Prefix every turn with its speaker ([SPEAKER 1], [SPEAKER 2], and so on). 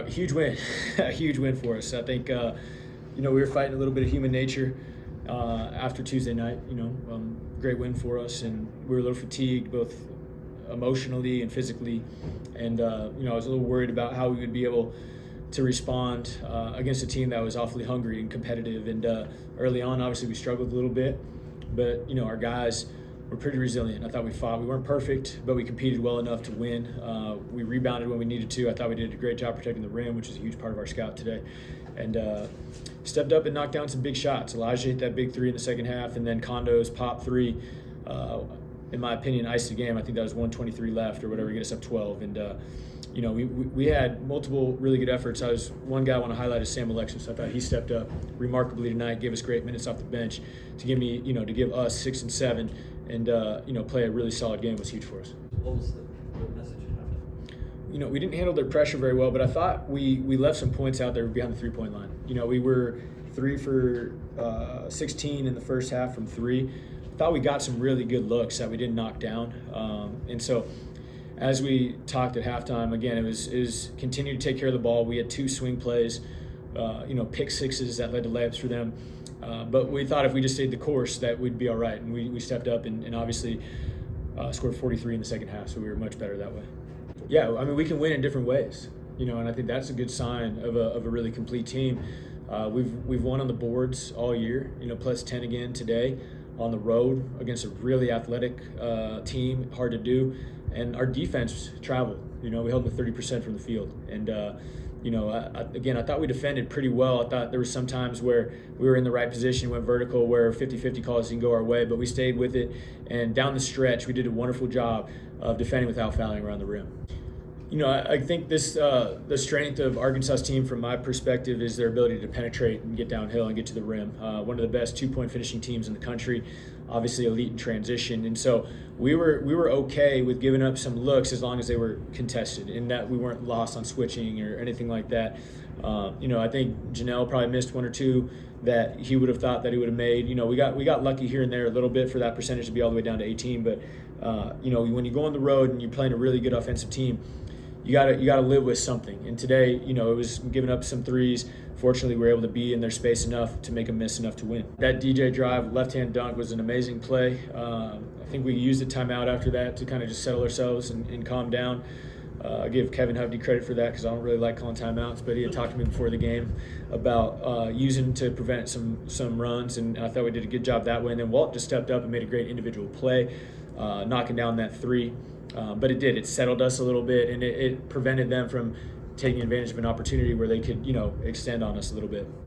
[SPEAKER 1] Huge win, a huge win for us. I think we were fighting a little bit of human nature after Tuesday night. Great win for us, and we were a little fatigued both emotionally and physically. And I was a little worried about how we would be able to respond against a team that was awfully hungry and competitive. And early on, obviously, we struggled a little bit, but our guys were pretty resilient. I thought we fought. We weren't perfect, but we competed well enough to win. We rebounded when we needed to. I thought we did a great job protecting the rim, which is a huge part of our scout today. And stepped up and knocked down some big shots. Elijah hit that big three in the second half, and then Condo's pop three, in my opinion, iced the game. I think that was 1:23 left or whatever, get us up 12. And we had multiple really good efforts. One guy I want to highlight is Sam Alexis. I thought he stepped up remarkably tonight, gave us great minutes off the bench to give us 6 and 7, and play a really solid game was huge for us.
[SPEAKER 2] What was the message you have?
[SPEAKER 1] We didn't handle their pressure very well, but I thought we left some points out there behind the three-point line. We were 3 for 16 in the first half from 3. I thought we got some really good looks that we didn't knock down, and so as we talked at halftime, again, it was continue to take care of the ball. We had 2 swing plays, pick sixes that led to layups for them. But we thought if we just stayed the course that we'd be all right. And we stepped up and obviously scored 43 in the second half, so we were much better that way. Yeah, I mean, we can win in different ways, and I think that's a good sign of a really complete team. We've won on the boards all year, plus 10 again today on the road against a really athletic team, hard to do. And our defense traveled. We held them to 30% from the field. And, I thought we defended pretty well. I thought there were some times where we were in the right position, went vertical, where 50-50 calls didn't go our way, but we stayed with it. And down the stretch, we did a wonderful job of defending without fouling around the rim. I think the strength of Arkansas's team, from my perspective, is their ability to penetrate and get downhill and get to the rim. One of the best 2-point finishing teams in the country, obviously elite in transition. And so we were okay with giving up some looks as long as they were contested, and that we weren't lost on switching or anything like that. I think Janelle probably missed 1 or 2 that he would have thought that he would have made. We got lucky here and there a little bit for that percentage to be all the way down to 18. But when you go on the road and you're playing a really good offensive team, you gotta live with something. And today, it was giving up some threes. Fortunately, we were able to be in their space enough to make them miss enough to win. That DJ drive, left-hand dunk, was an amazing play. I think we used a timeout after that to kind of just settle ourselves and calm down. I give Kevin Hovde credit for that because I don't really like calling timeouts, but he had talked to me before the game about using to prevent some runs, and I thought we did a good job that way. And then Walt just stepped up and made a great individual play, knocking down that 3. But it settled us a little bit, and it prevented them from taking advantage of an opportunity where they could, extend on us a little bit.